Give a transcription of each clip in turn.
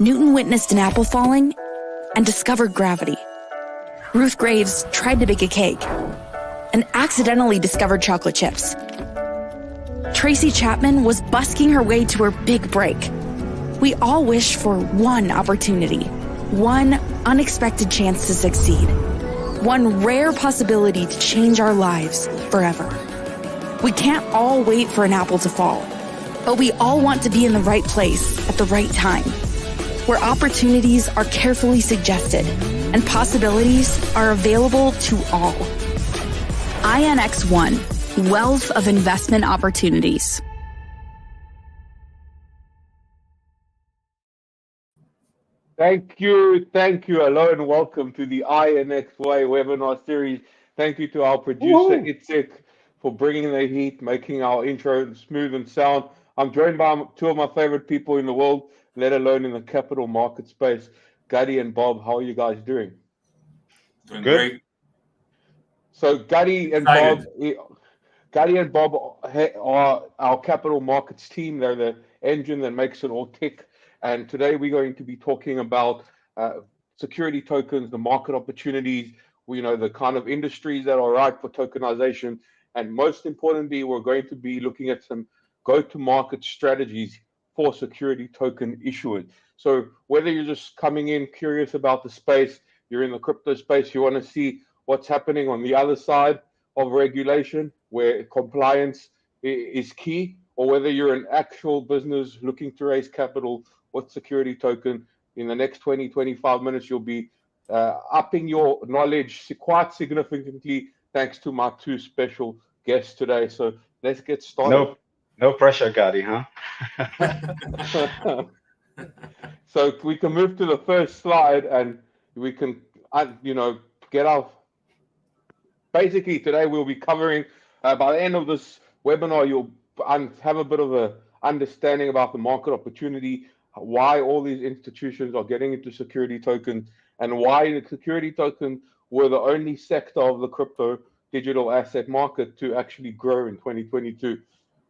Newton witnessed an apple falling and discovered gravity. Ruth Graves tried to bake a cake and accidentally discovered chocolate chips. Tracy Chapman was busking her way to her big break. We all wish for one opportunity, one unexpected chance to succeed, one rare possibility to change our lives forever. We can't all wait for an apple to fall, but we all want to be in the right place at the right time, where opportunities are carefully suggested and possibilities are available to all. INX1, Wealth of Investment Opportunities. Thank you. Hello and welcome to the INXY webinar series. Thank you to our producer, Itzek, for bringing the heat, making our intro smooth and sound. I'm joined by two of my favorite people in the world, let alone in the capital market space, Gadi and Bob. How are you guys doing? Doing great. So Gadi and Bob are our capital markets team. They're the engine that makes it all tick. And today we're going to be talking about security tokens, the market opportunities, the kind of industries that are right for tokenization. And most importantly, we're going to be looking at some go-to-market strategies for security token issuers. So whether you're just coming in curious about the space, you're in the crypto space, you want to see what's happening on the other side of regulation, where compliance is key, or whether you're an actual business looking to raise capital with security token, in the next 20-25 minutes, you'll be upping your knowledge quite significantly thanks to my two special guests today. So let's get started. No pressure, Gadi, huh? So we can move to the first slide and we can, get off. Basically, today we'll be covering, by the end of this webinar, you'll have a bit of a understanding about the market opportunity, why all these institutions are getting into security tokens, and why the security tokens were the only sector of the crypto digital asset market to actually grow in 2022.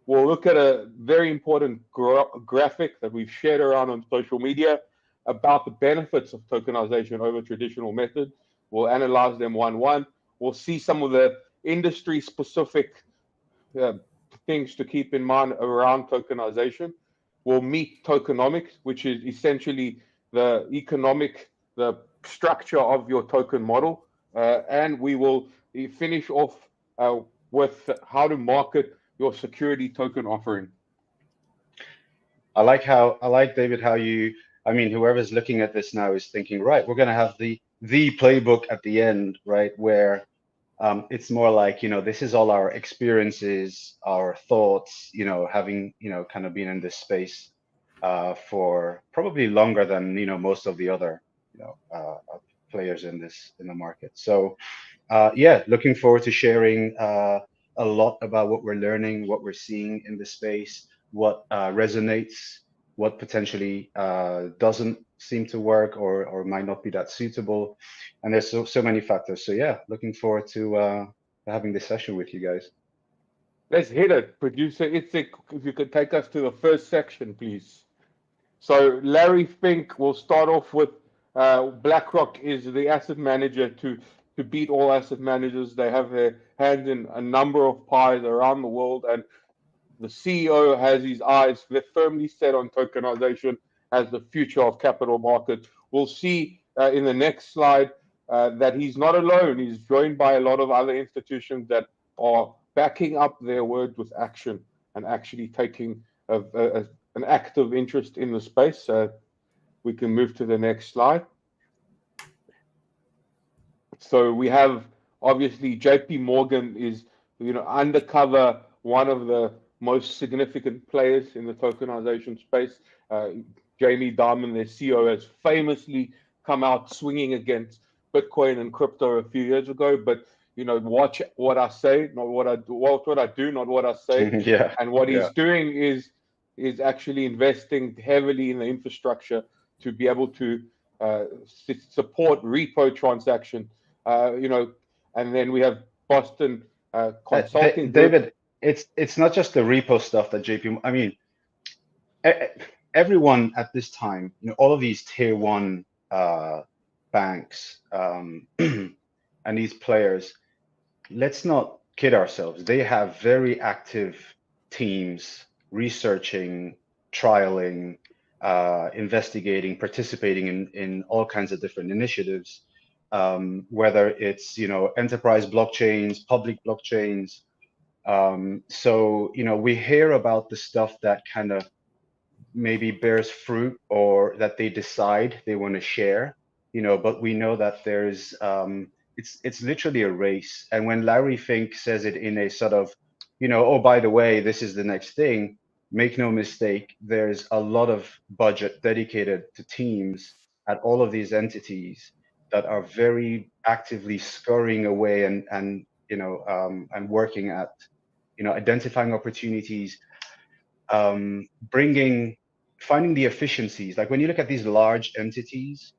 We'll look at a very important graphic that we've shared around on social media about the benefits of tokenization over traditional methods. We'll analyze them one-one. We'll see some of the industry-specific things to keep in mind around tokenization. We'll meet tokenomics, which is essentially the structure of your token model. And we will finish off with how to market your security token offering. I like David, whoever's looking at this now is thinking, right, we're going to have the playbook at the end, right, where it's more like, this is all our experiences, our thoughts, having, kind of been in this space for probably longer than, most of the other, players in the market. So, looking forward to sharing a lot about what we're learning, what we're seeing in the space, what resonates, what potentially doesn't seem to work or might not be that suitable. And there's so many factors. So looking forward to having this session with you guys. Let's hit it. Producer Itzek, if you could take us to the first section, please. So Larry Fink will start off with BlackRock is the asset manager to beat all asset managers. They have their hands in a number of pies around the world, and the CEO has his eyes firmly set on tokenization as the future of capital markets. We'll see in the next slide that he's not alone. He's joined by a lot of other institutions that are backing up their word with action and actually taking an active interest in the space. We can move to the next slide. So we have, obviously, JP Morgan is, undercover one of the most significant players in the tokenization space. Jamie Dimon, their CEO, has famously come out swinging against Bitcoin and crypto a few years ago. But, watch what I say, not what I do, what I do, not what I say. Yeah. And what he's doing is actually investing heavily in the infrastructure to be able to support repo transaction. And then we have Boston Consulting Group. David, it's not just the repo stuff that JP. everyone at this time, all of these tier one banks and these players, let's not kid ourselves. They have very active teams researching, trialing, investigating, participating in all kinds of different initiatives, whether it's enterprise blockchains, public blockchains. So we hear about the stuff that kind of maybe bears fruit or that they decide they want to share, but we know that there's it's literally a race. And when Larry Fink says it in a sort of, oh, by the way, this is the next thing, make no mistake, there's a lot of budget dedicated to teams at all of these entities that are very actively scurrying away and working at, identifying opportunities, finding the efficiencies. Like when you look at these large entities,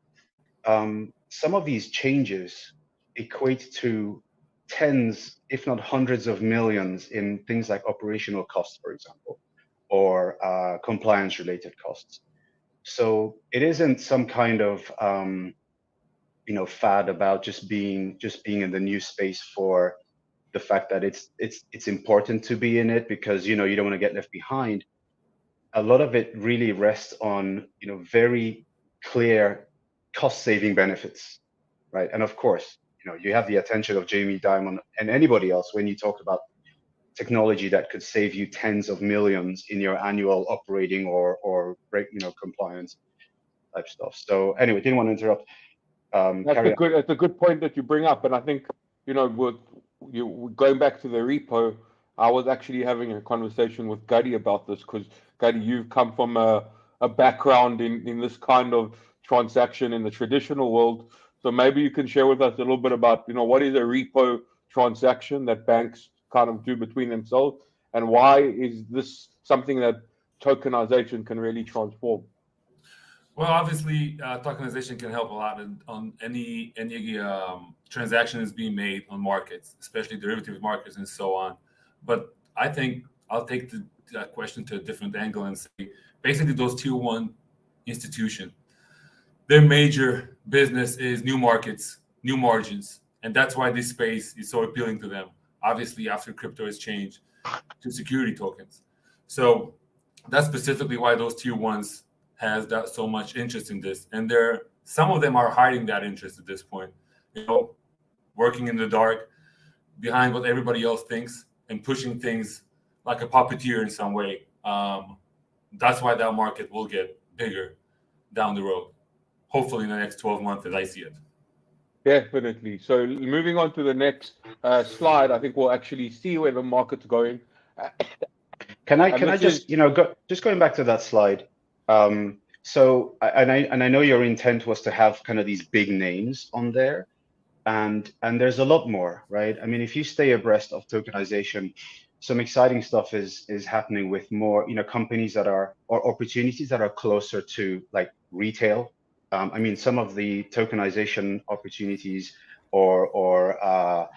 some of these changes equate to tens, if not hundreds of millions in things like operational costs, for example, or compliance related costs. So it isn't some kind of fad about just being in the new space for the fact that it's important to be in it because you don't want to get left behind. A lot of it really rests on very clear cost saving benefits, right? And of course, you have the attention of Jamie Dimon and anybody else when you talk about technology that could save you tens of millions in your annual operating or compliance type stuff. So anyway, didn't want to interrupt. That's a good point that you bring up, and I think with you going back to the repo, I was actually having a conversation with Gadi about this because Gadi, you've come from a background in this kind of transaction in the traditional world, so maybe you can share with us a little bit about what is a repo transaction that banks kind of do between themselves, and why is this something that tokenization can really transform? Well, obviously, tokenization can help a lot on any transaction that's being made on markets, especially derivative markets and so on. But I think I'll take that question to a different angle and say, basically, those tier one institutions, their major business is new markets, new margins, and that's why this space is so appealing to them. Obviously, after crypto has changed to security tokens, so that's specifically why those tier ones has that so much interest in this, and some of them are hiding that interest at this point, working in the dark behind what everybody else thinks and pushing things like a puppeteer in some way. That's why that market will get bigger down the road, hopefully in the next 12 months as I see it. Definitely. So moving on to the next slide, I think we'll actually see where the market's going. Can I just going back to that slide? So I know your intent was to have kind of these big names on there, and there's a lot more, right? I mean, if you stay abreast of tokenization, some exciting stuff is happening with more companies that are or opportunities that are closer to like retail. I mean, some of the tokenization opportunities or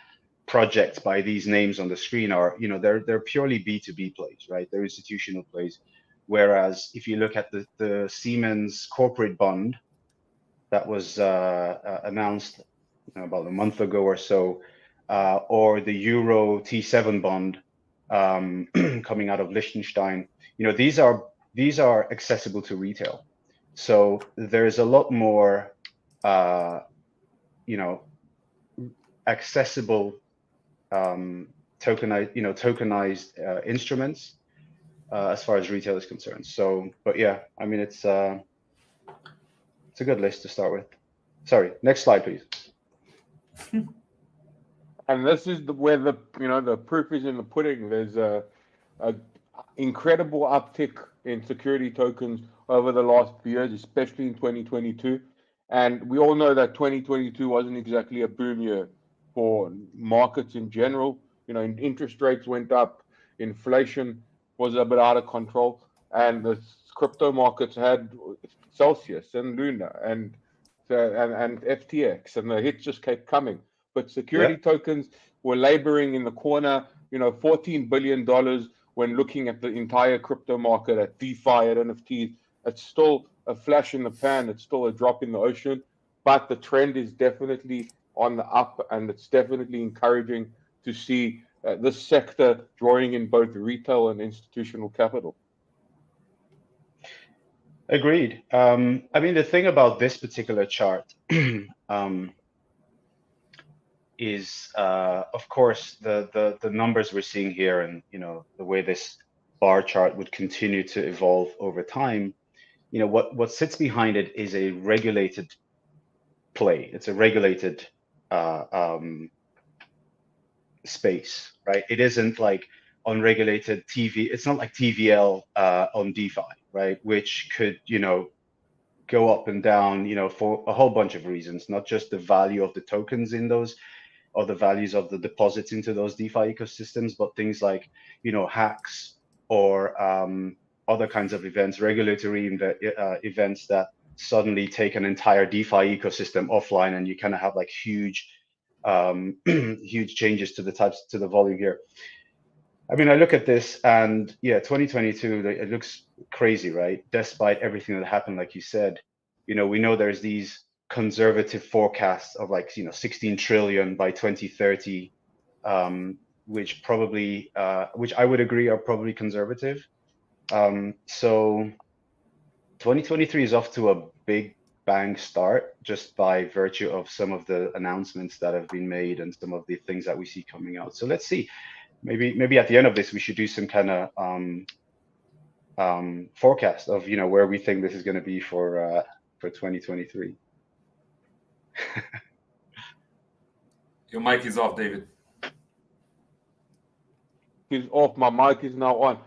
projects by these names on the screen are they're purely B2B plays, right? They're institutional plays. Whereas if you look at the Siemens corporate bond that was announced about a month ago or so, or the Euro T7 bond coming out of Liechtenstein, these are accessible to retail. So there's a lot more, accessible tokenized instruments. As far as retail is concerned. So, but yeah, I mean, it's a good list to start with. Sorry, next slide, please. And this is where the proof is in the pudding. There's a incredible uptick in security tokens over the last few years, especially in 2022. And we all know that 2022 wasn't exactly a boom year for markets in general. Interest rates went up, inflation was a bit out of control, and the crypto markets had Celsius and Luna and FTX, and the hits just kept coming. But security tokens were laboring in the corner, $14 billion when looking at the entire crypto market, at DeFi, at NFTs. It's still a flash in the pan. It's still a drop in the ocean, but the trend is definitely on the up, and it's definitely encouraging to see this sector drawing in both retail and institutional capital. Agreed. I mean, the thing about this particular chart is, of course, the numbers we're seeing here, and the way this bar chart would continue to evolve over time. What sits behind it is a regulated play. It's a regulated space, right? It isn't like unregulated TV. It's not like TVL on DeFi, right? Which could, go up and down, for a whole bunch of reasons, not just the value of the tokens in those or the values of the deposits into those DeFi ecosystems, but things like, hacks or other kinds of events, regulatory events that suddenly take an entire DeFi ecosystem offline, and you kind of have like huge huge changes to the volume here. I mean, I look at this and 2022, it looks crazy, right? Despite everything that happened, like you said, we know there's these conservative forecasts of like, 16 trillion by 2030, which I would agree are probably conservative. So 2023 is off to a big bang start just by virtue of some of the announcements that have been made and some of the things that we see coming out. So let's see. Maybe at the end of this, we should do some kind of forecast of where we think this is going to be for 2023. Your mic is off, David. He's off. My mic is now on.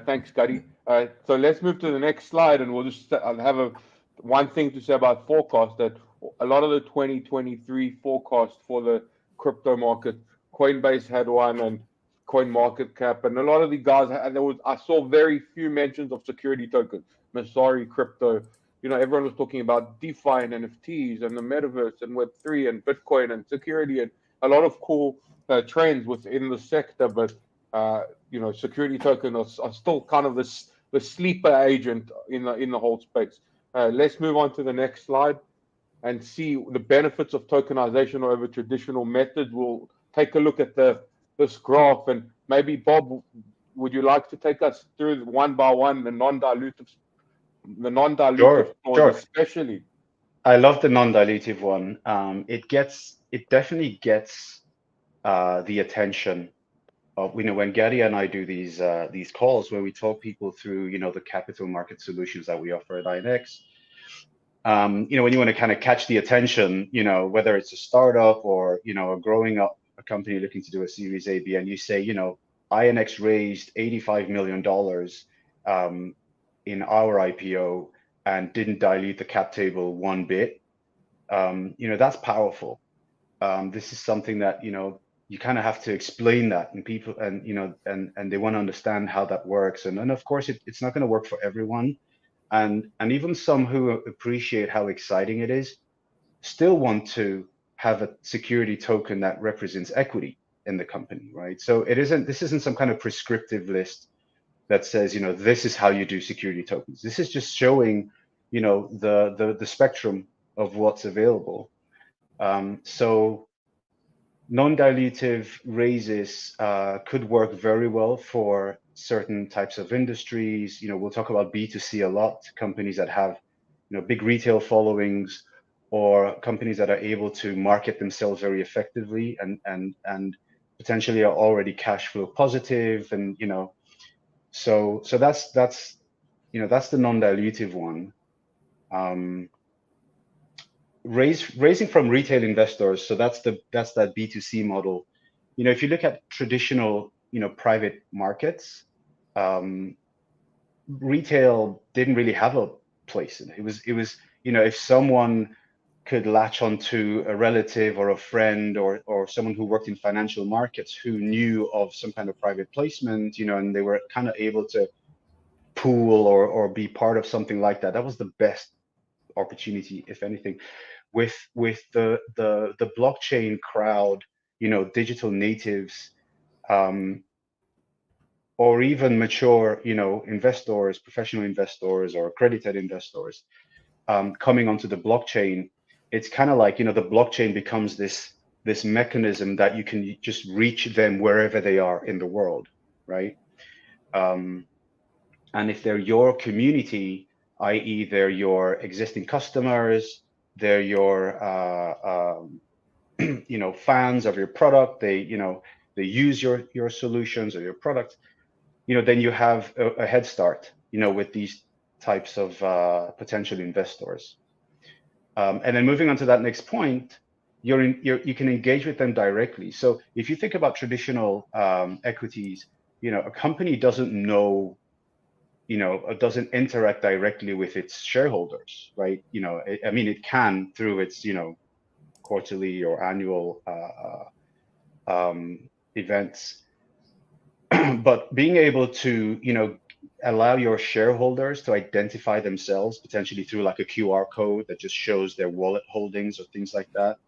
Thanks, Gadi. So let's move to the next slide, and we'll just have one thing to say about forecast, that a lot of the 2023 forecast for the crypto market, Coinbase had one, and CoinMarketCap, and a lot of the guys, and I saw very few mentions of security tokens, Masari Crypto. Everyone was talking about DeFi and NFTs and the metaverse and Web3 and Bitcoin and security, and a lot of cool trends within the sector. But security tokens are still kind of the sleeper agent in the whole space. Let's move on to the next slide and see the benefits of tokenization over traditional methods. We'll take a look at this graph, and maybe Bob, would you like to take us through one by one the non-dilutive Sure. especially? I love the non-dilutive one. It definitely gets the attention of, when Gadi and I do these calls where we talk people through the capital market solutions that we offer at INX. When you want to kind of catch the attention, whether it's a startup or a growing up a company looking to do a Series A, B, and you say, INX raised $85 million in our IPO and didn't dilute the cap table one bit. That's powerful. This is something that you kind of have to explain that, and people and they want to understand how that works, and of course it's not going to work for everyone, and even some who appreciate how exciting it is still want to have a security token that represents equity in the company, right? So this isn't some kind of prescriptive list that says, this is how you do security tokens. This is just showing, the spectrum of what's available. So non-dilutive raises could work very well for certain types of industries. We'll talk about B2C a lot, companies that have, big retail followings, or companies that are able to market themselves very effectively and potentially are already cash flow positive, and so that's the non-dilutive one. Raising from retail investors, so that's that B2C model. If you look at traditional private markets, retail didn't really have a place in it. It was if someone could latch onto a relative or a friend or someone who worked in financial markets who knew of some kind of private placement, and they were kind of able to pool or be part of something like that. That was the best opportunity, if anything. With the blockchain crowd, digital natives, or even mature, investors, professional investors or accredited investors coming onto the blockchain, it's kind of like, the blockchain becomes this mechanism that you can just reach them wherever they are in the world, right? And if they're your community, i.e. they're your existing customers, they're your fans of your product, they use your solutions or your product, then you have a head start, with these types of potential investors. And then moving on to that next point, you can engage with them directly. So if you think about traditional equities, a company doesn't know, doesn't interact directly with its shareholders, right? It can through its, quarterly or annual events, but being able to, allow your shareholders to identify themselves potentially through like a QR code that just shows their wallet holdings or things like that,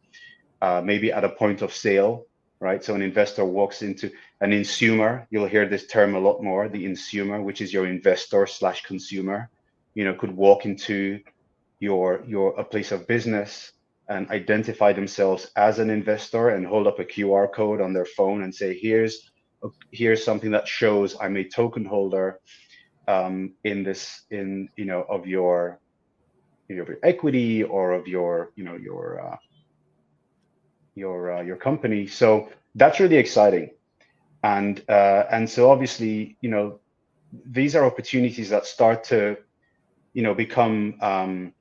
maybe at a point of sale, right? So an investor walks into an insumer, you'll hear this term a lot more, the insumer, which is your investor / consumer, could walk into a place of business and identify themselves as an investor and hold up a QR code on their phone and say, here's something that shows I'm a token holder of your equity or of your company. So that's really exciting. And so obviously, these are opportunities that start to, become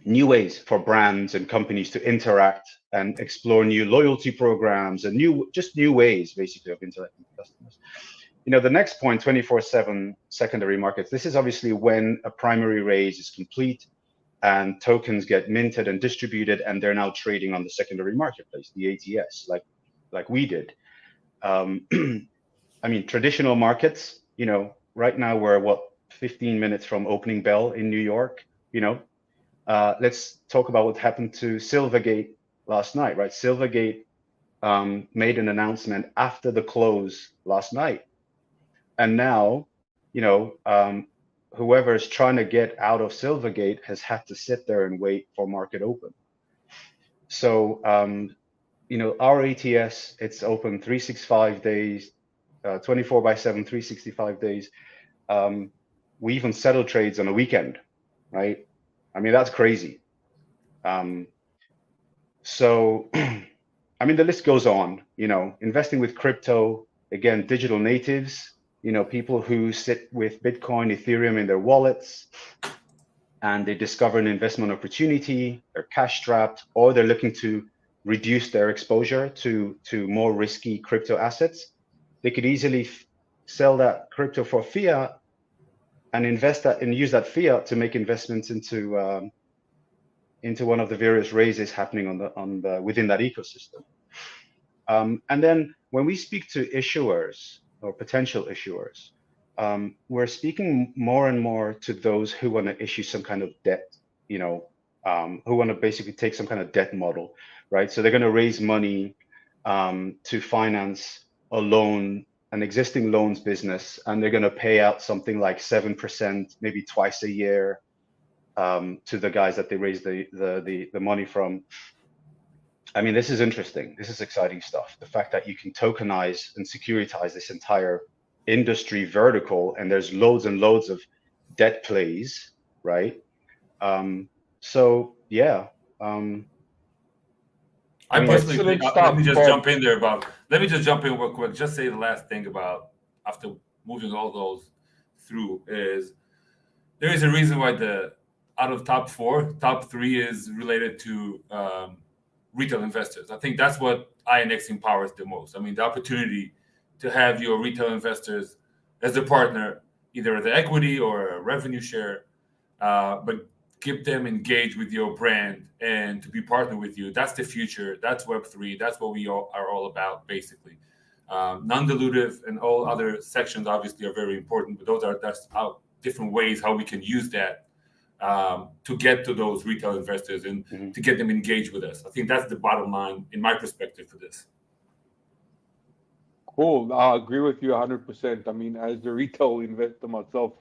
new ways for brands and companies to interact and explore new loyalty programs and new ways basically of interacting with customers. The next point, 24/7 secondary markets. This is obviously when a primary raise is complete and tokens get minted and distributed, and they're now trading on the secondary marketplace, the ATS, like we did. Traditional markets, right now we're 15 minutes from opening bell in New York. Let's talk about what happened to Silvergate last night, right? Silvergate made an announcement after the close last night. And now, whoever is trying to get out of Silvergate has had to sit there and wait for market open. So, our ATS, it's open 365 days, 24/7, 365 days. We even settle trades on a weekend, right? That's crazy. So, the list goes on, investing with crypto, again, digital natives, people who sit with Bitcoin, Ethereum in their wallets, and they discover an investment opportunity, they're cash strapped, or they're looking to reduce their exposure to more risky crypto assets. They could easily sell that crypto for fiat and invest that and use that fiat to make investments into one of the various raises happening within that ecosystem. And then when we speak to issuers or potential issuers, we're speaking more and more to those who want to issue some kind of debt, who want to basically take some kind of debt model, right? So they're going to raise money to finance a loan, an existing loans business, and they're going to pay out something like 7%, maybe twice a year, to the guys that they raise the money from. This is interesting. This is exciting stuff. The fact that you can tokenize and securitize this entire industry vertical, and there's loads and loads of debt plays, right? So yeah. I personally think, let me just jump in there, Bob. Let me just jump in real quick. Just say the last thing about after moving all those through is there is a reason why out of top 4, top 3 is related to retail investors. I think that's what INX empowers the most. The opportunity to have your retail investors as a partner, either as an equity or a revenue share, but keep them engaged with your brand and to be partnered with you. That's the future. That's Web3. That's what we are all about, basically. Non-dilutive and all other sections obviously are very important, but that's different ways how we can use that to get to those retail investors and to get them engaged with us. I think that's the bottom line in my perspective for this. Cool. I agree with you 100%. I mean, as a retail investor myself,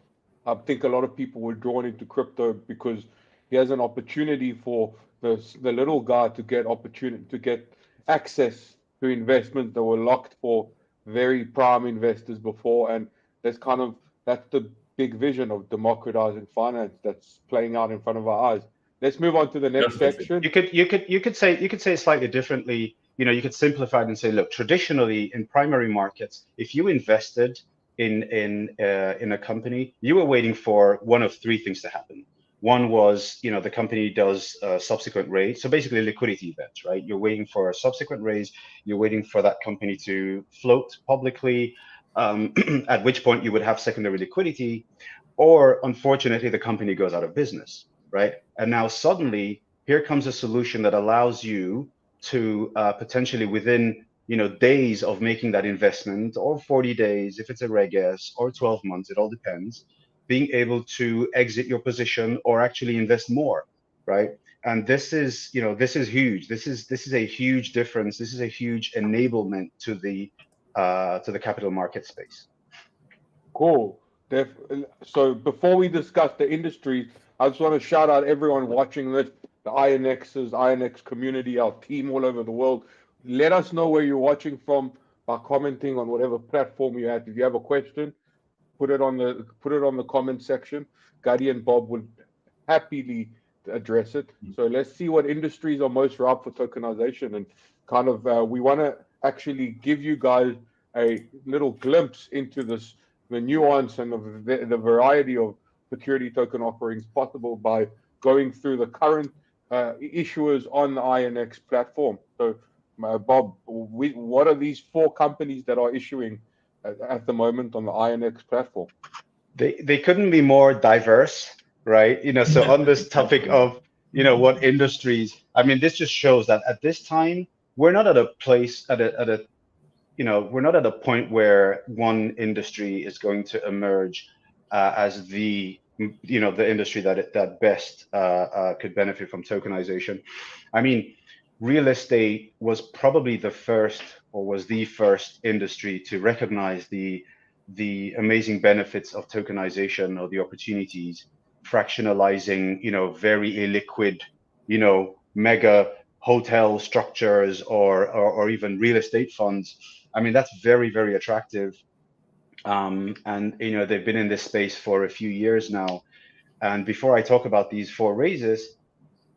I think a lot of people were drawn into crypto because here's an opportunity for the little guy to get opportunity to get access to investments that were locked for very prime investors before, and that's the big vision of democratizing finance that's playing out in front of our eyes. Let's move on to the next Definitely. section. You could say it slightly differently. You know, you could simplify it and say, look, traditionally in primary markets, if you invested in a company, you were waiting for one of three things to happen. One was, you know, the company does a subsequent raise, so basically a liquidity event, right? You're waiting for a subsequent raise. You're waiting for that company to float publicly, at which point you would have secondary liquidity, or unfortunately, the company goes out of business, right? And now suddenly, here comes a solution that allows you to potentially within, you know, days of making that investment, or 40 days if it's a Reg S, or 12 months, it all depends, being able to exit your position or actually invest more, right? And this is, you know, this is huge. This is a huge difference. This is a huge enablement to the capital market space. Cool. So before we discuss the industry, I just want to shout out everyone watching this, the INX community, our team all over the world. Let us know where you're watching from by commenting on whatever platform you have. If you have a question, put it on the comment section. Gadi and Bob will happily address it. So let's see what industries are most ripe for tokenization, and kind of we want to actually give you guys a little glimpse into this, the nuance and the variety of security token offerings possible by going through the current issuers on the INX platform. So, Bob, what are these 4 companies that are issuing at the moment on the INX platform? They couldn't be more diverse, right? You know, so on this topic of, you know, what industries, I mean, this just shows that at this time, we're not at a place you know, we're not at a point where one industry is going to emerge as the, you know, the industry that best could benefit from tokenization. I mean, real estate was probably the first, or was the first industry to recognize the amazing benefits of tokenization, or the opportunities, fractionalizing, you know, very illiquid, you know, mega hotel structures, or even real estate funds. I mean, that's very, very attractive. And, you know, they've been in this space for a few years now. And before I talk about these 4 raises,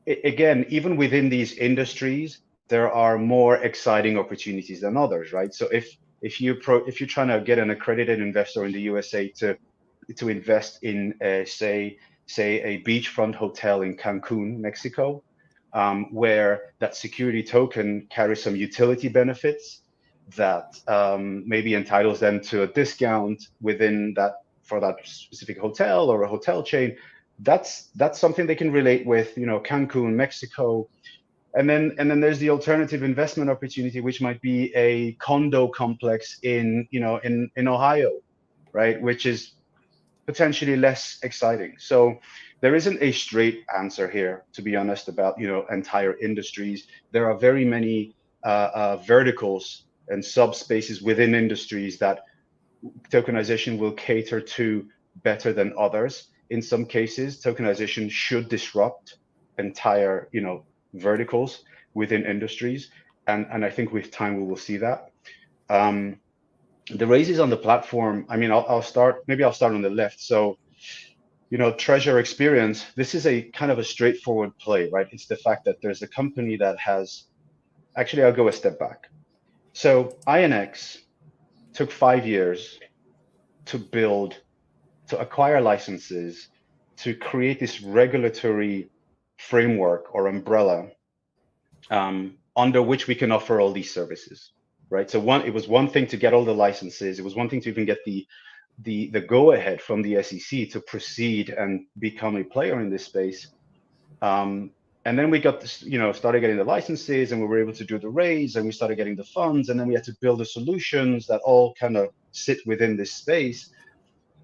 again, even within these industries, there are more exciting opportunities than others, right? So if you're trying to get an accredited investor in the USA to invest in say a beachfront hotel in Cancun, Mexico, where that security token carries some utility benefits that maybe entitles them to a discount within that, for that specific hotel or a hotel chain, that's something they can relate with, you know, Cancun, Mexico. And then there's the alternative investment opportunity, which might be a condo complex in, you know, in Ohio, right, which is potentially less exciting. So there isn't a straight answer here, to be honest, about, you know, entire industries. There are very many verticals and subspaces within industries that tokenization will cater to better than others. In some cases, tokenization should disrupt entire, you know, verticals within industries, and I think with time we will see that. The raises on the platform, I mean, I'll start on the left. So, you know, Treasure Experience, this is a kind of a straightforward play, right? It's the fact that there's a company that has, actually, I'll go a step back. So INX took 5 years to build, to acquire licenses, to create this regulatory framework or umbrella under which we can offer all these services, right? So it was one thing to get all the licenses. It was one thing to even get the go ahead from the SEC to proceed and become a player in this space. And then we got this, you know, started getting the licenses, and we were able to do the raise, and we started getting the funds, and then we had to build the solutions that all kind of sit within this space.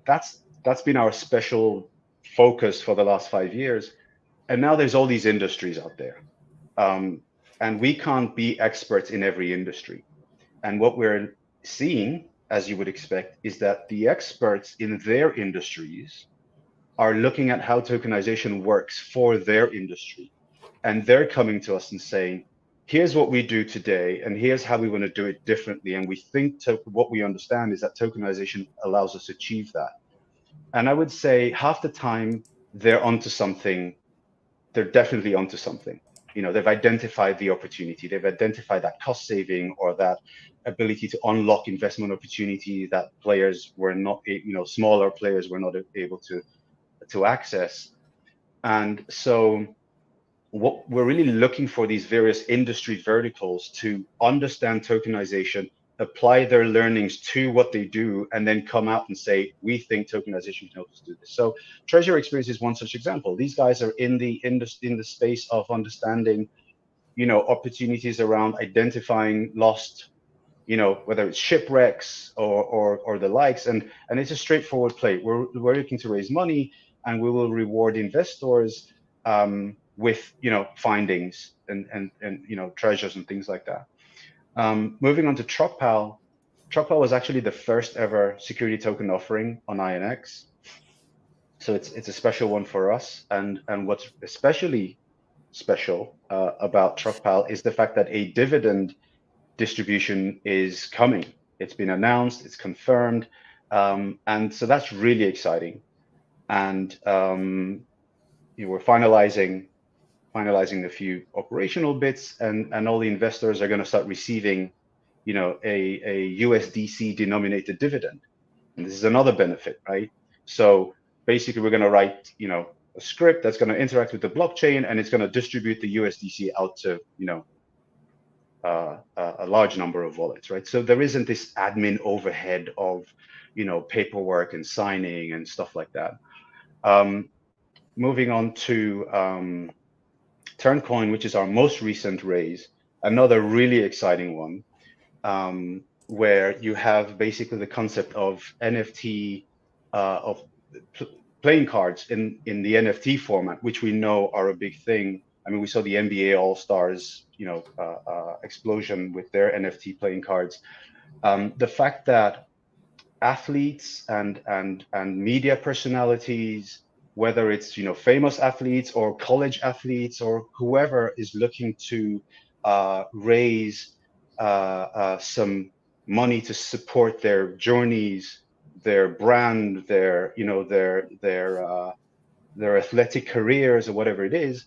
That's been our special focus for the last 5 years. And now there's all these industries out there. And we can't be experts in every industry. And what we're seeing, as you would expect, is that the experts in their industries are looking at how tokenization works for their industry. And they're coming to us and saying, here's what we do today, and here's how we want to do it differently. And we think what we understand is that tokenization allows us to achieve that. And I would say half the time they're onto something. They're definitely onto something. They've identified the opportunity. They've identified that cost saving or that ability to unlock investment opportunity that players were not, smaller players were not able to access. And so what we're really looking for these various industry verticals to understand tokenization, apply their learnings to what they do, and then come out and say, we think tokenization can help us do this. So Treasure Experience is one such example. These guys are in the space of understanding, opportunities around identifying lost, whether it's shipwrecks or the likes, and it's a straightforward play. We're looking to raise money, and we will reward investors with findings and treasures and things like that. Moving on to TruckPal. TruckPal was actually the first ever security token offering on INX, so it's a special one for us. And what's especially special about TruckPal is the fact that a dividend distribution is coming. It's been announced, it's confirmed, and so that's really exciting. And we're finalizing a few operational bits, and all the investors are going to start receiving, a USDC denominated dividend. And this is another benefit, right? So basically, we're going to write, a script that's going to interact with the blockchain, and it's going to distribute the USDC out to, a large number of wallets, right? So there isn't this admin overhead of, paperwork and signing and stuff like that. Moving on to Turncoin, which is our most recent raise, another really exciting one, where you have basically the concept of NFT, of playing cards in the NFT format, which we know are a big thing. I mean, we saw the NBA All-Stars, explosion with their NFT playing cards. The fact that athletes and media personalities, whether it's famous athletes or college athletes or whoever is looking to raise some money to support their journeys, their brand, their athletic careers or whatever it is,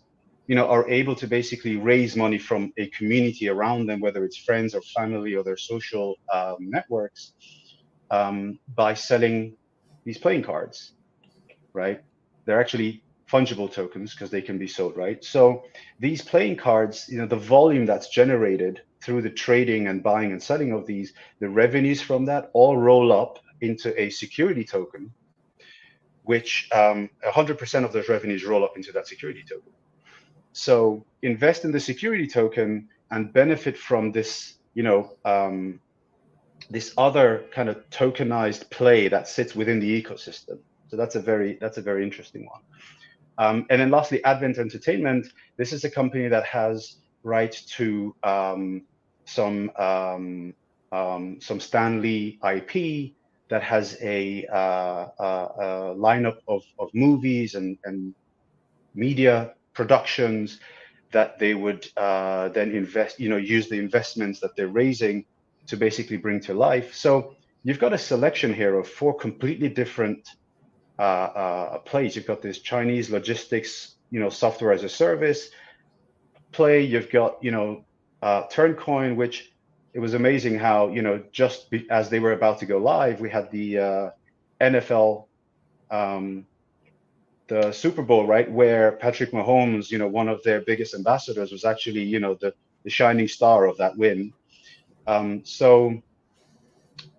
are able to basically raise money from a community around them, whether it's friends or family or their social networks, by selling these playing cards, right? They're actually fungible tokens because they can be sold, right? So these playing cards, the volume that's generated through the trading and buying and selling of these, the revenues from that all roll up into a security token, which 100% of those revenues roll up into that security token. So invest in the security token and benefit from this, this other kind of tokenized play that sits within the ecosystem. So that's a very interesting one. And then lastly, Advent Entertainment. This is a company that has rights to some Stan Lee IP, that has a lineup of movies and media productions that they would then invest, use the investments that they're raising to basically bring to life. So you've got a selection here of 4 completely different plays. You've got this Chinese logistics, software as a service play. You've got, Turncoin, which it was amazing how, just as they were about to go live, we had the NFL, the Super Bowl, right, where Patrick Mahomes, one of their biggest ambassadors, was actually, the shining star of that win. So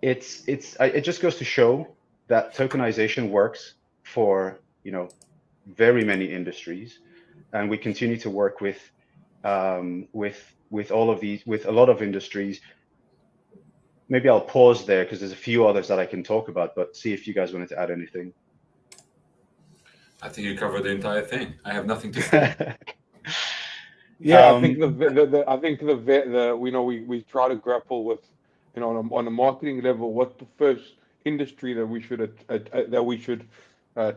it just goes to show that tokenization works for, very many industries, and we continue to work with all of these, with a lot of industries. Maybe I'll pause there because there's a few others that I can talk about, but see if you guys wanted to add anything. I think you covered the entire thing. I have nothing to say. Yeah, I think we try to grapple with on a marketing level, what the first industry that we should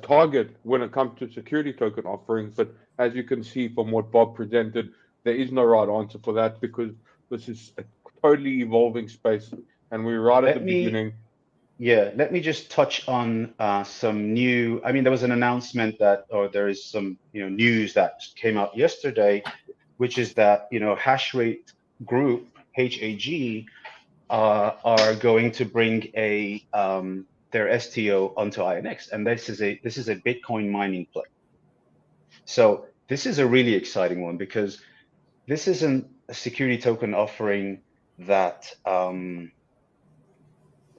target when it comes to security token offerings. But as you can see from what Bob presented, there is no right answer for that because this is a totally evolving space, and we're right at the beginning. Yeah, let me just touch on some new. I mean, there was an announcement or there is some news that came out yesterday, which is that Hashrate Group (HAG) are going to bring their STO onto INX, and this is a Bitcoin mining play. So this is a really exciting one because this isn't a security token offering that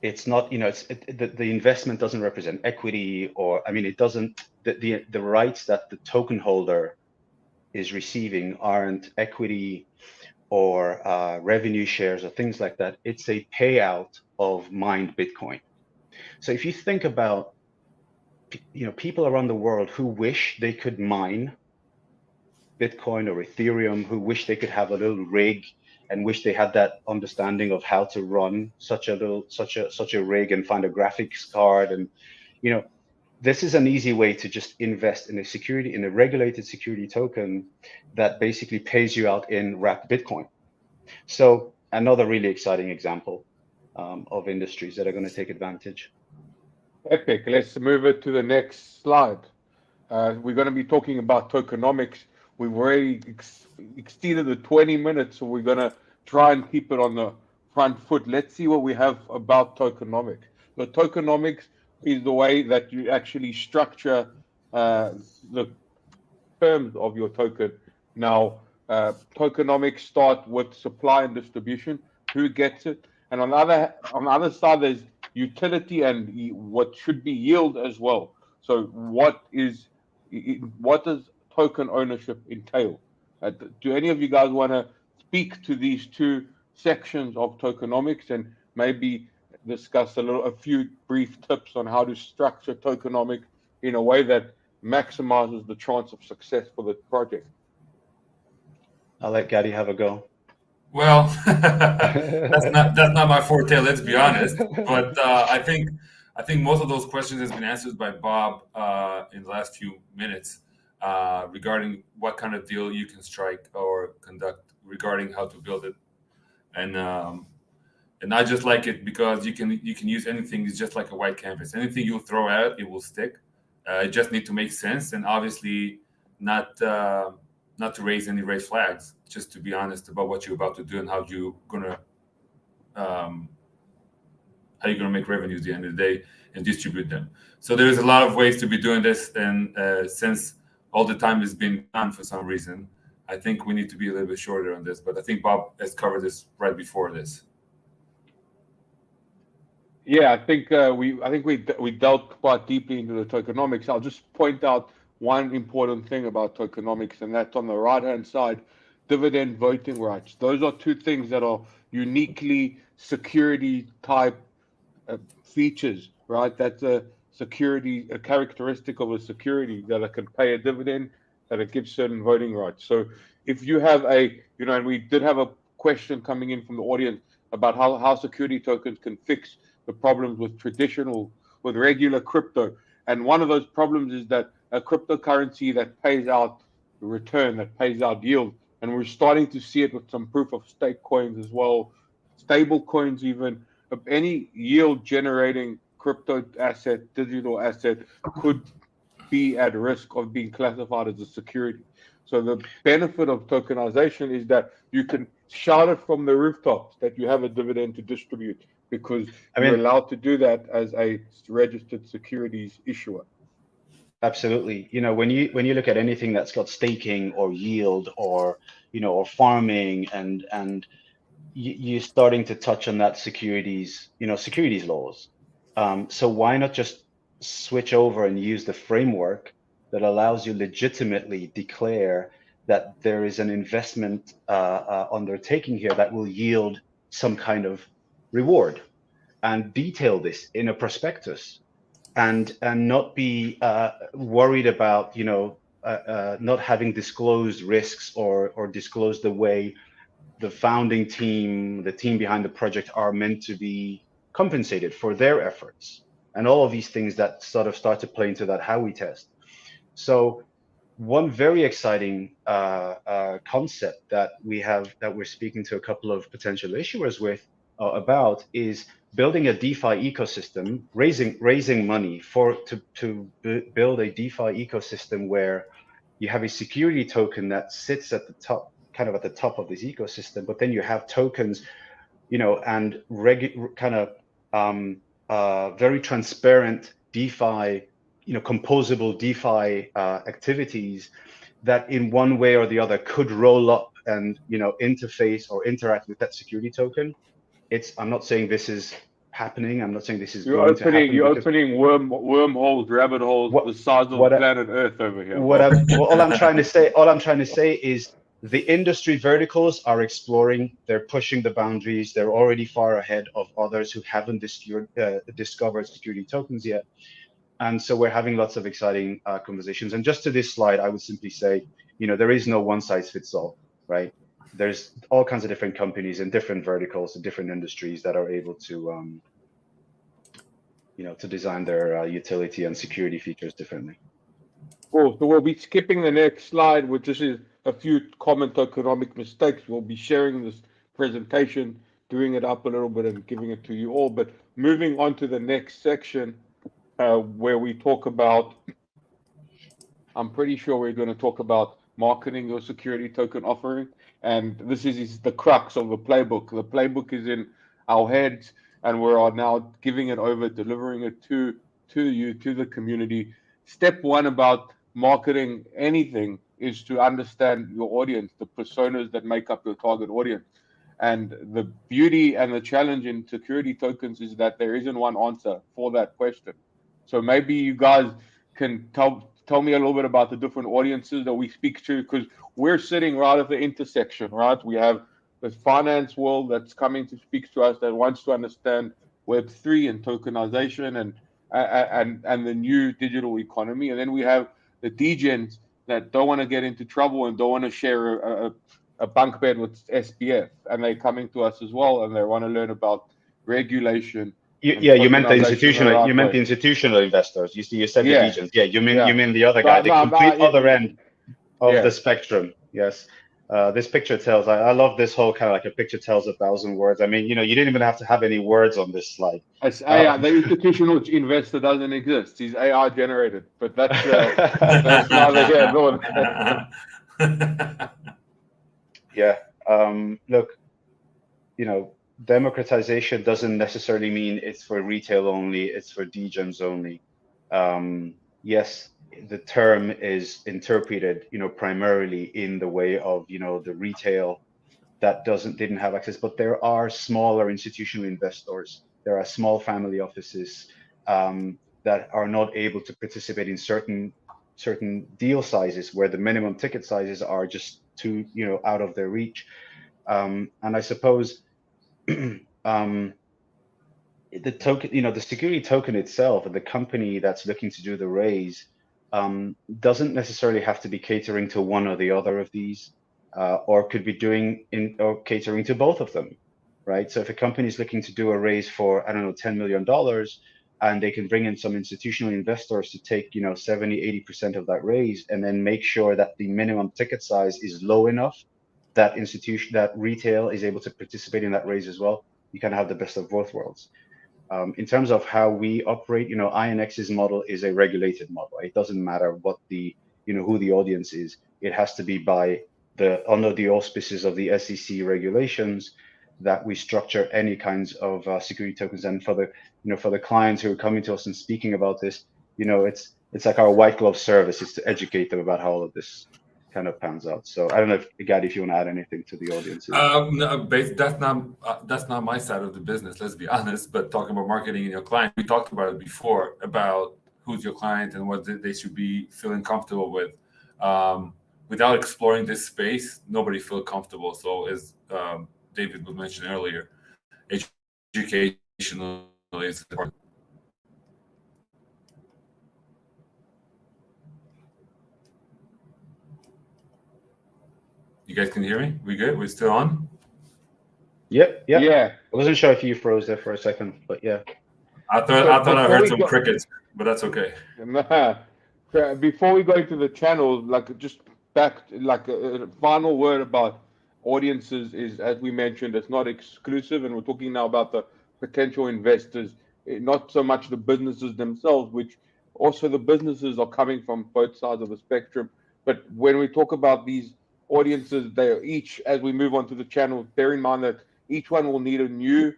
it's not, the investment doesn't represent equity, or I mean, it doesn't, the rights that the token holder is receiving aren't equity or revenue shares or things like that. It's a payout of mined Bitcoin. So if you think about, people around the world who wish they could mine Bitcoin or Ethereum, who wish they could have a little rig and wish they had that understanding of how to run such a rig and find a graphics card, and this is an easy way to just invest in a regulated security token that basically pays you out in wrapped Bitcoin. So another really exciting example of industries that are going to take advantage. Epic. Let's move it to the next slide. We're going to be talking about tokenomics. We've already exceeded the 20 minutes, so we're going to try and keep it on the front foot. Let's see what we have about tokenomics. So tokenomics is the way that you actually structure the terms of your token. Now, tokenomics start with supply and distribution, who gets it, and on the other side there's utility and what should be yield as well. So what does token ownership entail? Do any of you guys want to speak to these two sections of tokenomics and maybe discuss a few brief tips on how to structure tokenomics in a way that maximizes the chance of success for the project? I'll let Gadi have a go. Well, that's not my forte. Let's be honest. But I think most of those questions has been answered by Bob in the last few minutes regarding what kind of deal you can strike or conduct regarding how to build it, and I just like it because you can use anything. It's just like a white canvas. Anything you throw at it will stick. It just need to make sense, and obviously not to raise any red flags. Just to be honest about what you're about to do and how you're gonna make revenues at the end of the day and distribute them. So there's a lot of ways to be doing this, and since all the time has been gone for some reason, I think we need to be a little bit shorter on this. But I think Bob has covered this right before this. Yeah, I think we dealt quite deeply into the tokenomics. I'll just point out one important thing about tokenomics, and that's on the right-hand side, dividend voting rights. Those are two things that are uniquely security-type features, right? That's a characteristic of a security that it can pay a dividend, that it gives certain voting rights. So if you have and we did have a question coming in from the audience about how security tokens can fix the problems with regular crypto. And one of those problems is that a cryptocurrency that pays out return, that pays out yield. And we're starting to see it with some proof of stake coins as well, stable coins even. Any yield generating crypto asset, digital asset, could be at risk of being classified as a security. So the benefit of tokenization is that you can shout it from the rooftops that you have a dividend to distribute, because you're allowed to do that as a registered securities issuer. Absolutely. When you look at anything that's got staking or yield or or farming, and you're starting to touch on that securities laws. So why not just switch over and use the framework that allows you legitimately declare that there is an investment undertaking here that will yield some kind of reward, and detail this in a prospectus, and not be worried about not having disclosed risks or disclosed the way the founding team, the team behind the project are meant to be compensated for their efforts, and all of these things that sort of start to play into that how we test. So one very exciting concept that we're speaking to a couple of potential issuers with about is building a DeFi ecosystem, raising money to build a DeFi ecosystem where you have a security token that sits at the top, kind of at the top of this ecosystem, but then you have tokens, and very transparent DeFi, composable DeFi activities that in one way or the other could roll up and interface or interact with that security token. I'm not saying this is happening. I'm not saying this is going to happen. You're opening wormholes, rabbit holes the size of planet Earth over here. All I'm trying to say is the industry verticals are exploring. They're pushing the boundaries. They're already far ahead of others who haven't discovered security tokens yet. And so we're having lots of exciting conversations. And just to this slide, I would simply say, there is no one size fits all, right? There's all kinds of different companies and different verticals and different industries that are able to, to design their utility and security features differently. Cool. So we'll be skipping the next slide, which is a few common tokenomic mistakes. We'll be sharing this presentation, doing it up a little bit and giving it to you all. But moving on to the next section, where we talk about, I'm pretty sure we're going to talk about marketing your security token offering. And this is the crux of the playbook. The playbook is in our heads, and we are now giving it over, delivering it to you, to the community. Step one about marketing anything is to understand your audience, the personas that make up your target audience. And the beauty and the challenge in security tokens is that there isn't one answer for that question. So maybe you guys can tell me a little bit about the different audiences that we speak to, because we're sitting right at the intersection, right? We have the finance world that's coming to speak to us, that wants to understand Web3 and tokenization and the new digital economy. And then we have the degens that don't want to get into trouble and don't want to share a bunk bed with SPF. And they're coming to us as well, and they want to learn about regulation. You meant the institutional. You meant the institutional investors. You said the degens. Yeah, you mean the other guy, the complete other end of the spectrum. Yes. This picture tells. I love this whole kind of like a picture tells 1,000 words. I mean, you didn't even have to have any words on this slide. It's AI. The institutional investor doesn't exist. He's AI generated, but that's neither here nor there. Yeah. Look, democratization doesn't necessarily mean it's for retail only, it's for degens only. Yes, the term is interpreted, primarily in the way of, the retail that didn't have access, but there are smaller institutional investors. There are small family offices that are not able to participate in certain deal sizes where the minimum ticket sizes are just too, out of their reach. And I suppose the token, the security token itself, and the company that's looking to do the raise, doesn't necessarily have to be catering to one or the other of these, or could be catering to both of them, right? So if a company is looking to do a raise for, I don't know, $10 million, and they can bring in some institutional investors to take, 70-80% of that raise, and then make sure that the minimum ticket size is low enough that retail is able to participate in that raise as well. You kind of have the best of both worlds. In terms of how we operate, INX's model is a regulated model. It doesn't matter what who the audience is. It has to be under the auspices of the SEC regulations that we structure any kinds of security tokens. And for the clients who are coming to us and speaking about this, it's like our white glove service is to educate them about how all of this kind of pans out. So I don't know if Gadi, if you want to add anything to the audience. No, that's not my side of the business, let's be honest. But talking about marketing and your client, we talked about it before, about who's your client and what they should be feeling comfortable with. Without exploring this space, nobody feels comfortable. So as David was mentioning earlier, education is important. You guys can hear me? We good? We're still on? Yep. Yeah. I wasn't sure if you froze there for a second, but yeah. I thought I heard some crickets, but that's okay. Before we go into the channels, like just back, like a final word about audiences is, as we mentioned, it's not exclusive, and we're talking now about the potential investors, not so much the businesses themselves, which also the businesses are coming from both sides of the spectrum. But when we talk about these audiences, they are each, as we move on to the channel, bear in mind that each one will need a new,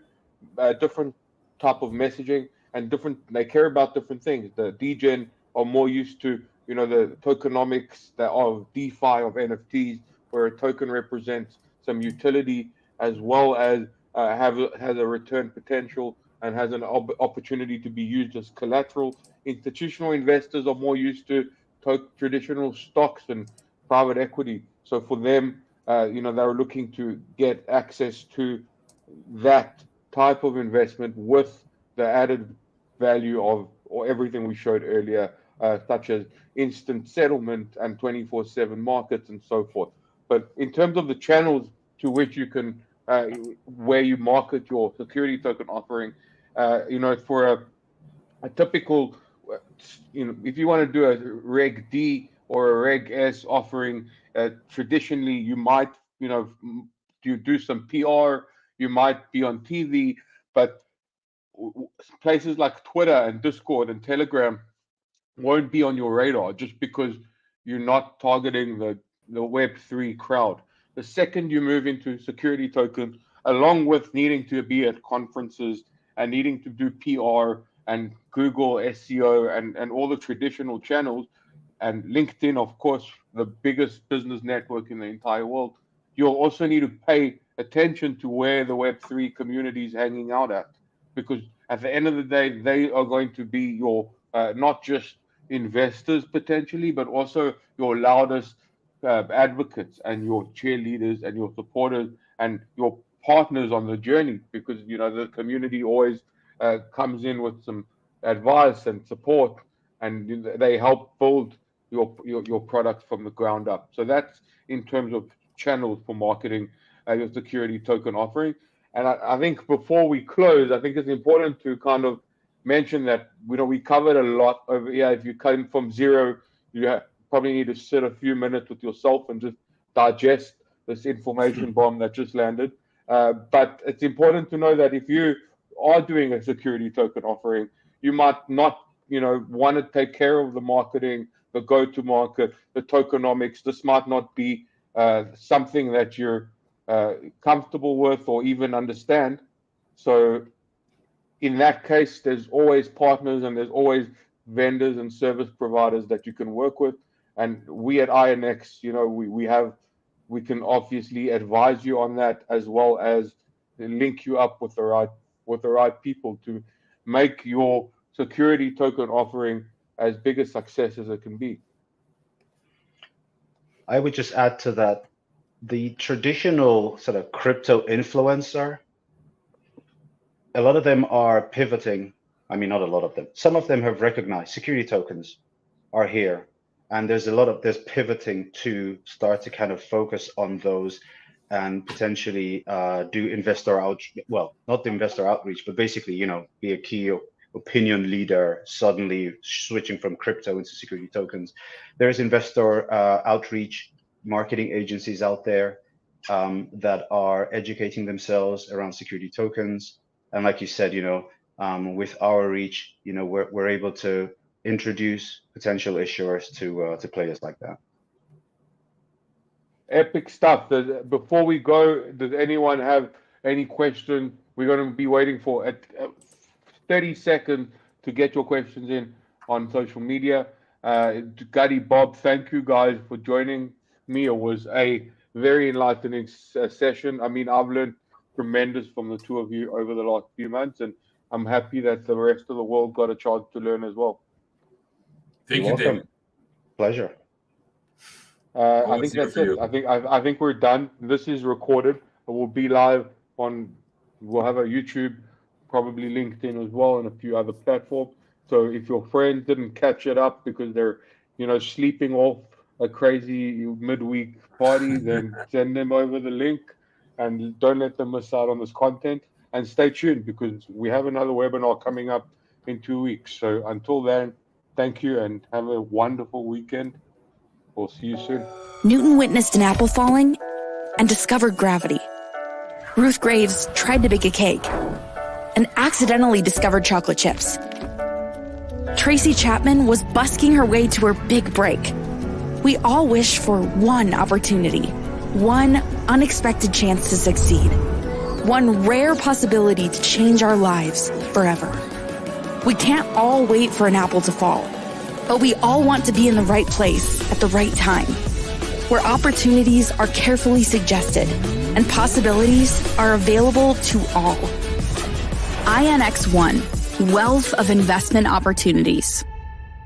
different type of messaging and different. They care about different things. The DGen are more used to, the tokenomics that of DeFi of NFTs, where a token represents some utility as well as has a return potential and has an opportunity to be used as collateral. Institutional investors are more used to traditional stocks and private equity. So for them, they're looking to get access to that type of investment with the added value of or everything we showed earlier, such as instant settlement and 24/7 markets and so forth. But in terms of the channels to which you can, where you market your security token offering, for a typical, if you want to do a Reg D or a Reg S offering, traditionally you might, you do some PR, you might be on TV, but places like Twitter and Discord and Telegram won't be on your radar just because you're not targeting the Web3 crowd. The second you move into security token, along with needing to be at conferences and needing to do PR and Google SEO and all the traditional channels, and LinkedIn, of course, the biggest business network in the entire world, you'll also need to pay attention to where the Web3 community is hanging out at. Because at the end of the day, they are going to be your not just investors potentially, but also your loudest advocates and your cheerleaders and your supporters and your partners on the journey. Because the community always comes in with some advice and support, and they help build your product from the ground up. So that's in terms of channels for marketing your security token offering. And I think before we close, I think it's important to kind of mention that we covered a lot over here. If you came from zero, you probably need to sit a few minutes with yourself and just digest this information bomb that just landed. But it's important to know that if you are doing a security token offering, you might not want to take care of the marketing, the go-to-market, the tokenomics. This might not be something that you're comfortable with or even understand. So in that case, there's always partners and there's always vendors and service providers that you can work with. And we at INX, we can obviously advise you on that, as well as link you up with the right people to make your security token offering as big a success as it can be. I would just add to that, the traditional sort of crypto influencer, a lot of them are pivoting. I mean, not a lot of them. Some of them have recognized security tokens are here, and there's pivoting to start to kind of focus on those and potentially do investor outreach. Well, not the investor outreach, but basically, be a key opinion leader, suddenly switching from crypto into security tokens. There's investor outreach marketing agencies out there that are educating themselves around security tokens. And like you said, with our reach, we're able to introduce potential issuers to players like that. Epic stuff. Before we go, does anyone have any questions? We're going to be waiting for 30 seconds to get your questions in on social media. Gadi, Bob, thank you guys for joining me. It was a very enlightening session. I mean, I've learned tremendous from the two of you over the last few months, and I'm happy that the rest of the world got a chance to learn as well. Thank you, David. Pleasure. I think that's it. I think we're done. This is recorded. It will be live on. We'll have a YouTube, probably LinkedIn as well, and a few other platforms. So if your friends didn't catch it up because they're, sleeping off a crazy midweek party, then send them over the link. and don't let them miss out on this content. And stay tuned because we have another webinar coming up in 2 weeks. So until then, thank you and have a wonderful weekend. We'll see you soon. Newton witnessed an apple falling and discovered gravity. Ruth Graves tried to bake a cake and accidentally discovered chocolate chips. Tracy Chapman was busking her way to her big break. We all wish for one opportunity, one unexpected chance to succeed, one rare possibility to change our lives forever. We can't all wait for an apple to fall, but we all want to be in the right place at the right time, where opportunities are carefully suggested and possibilities are available to all. INX1, Wealth of Investment Opportunities.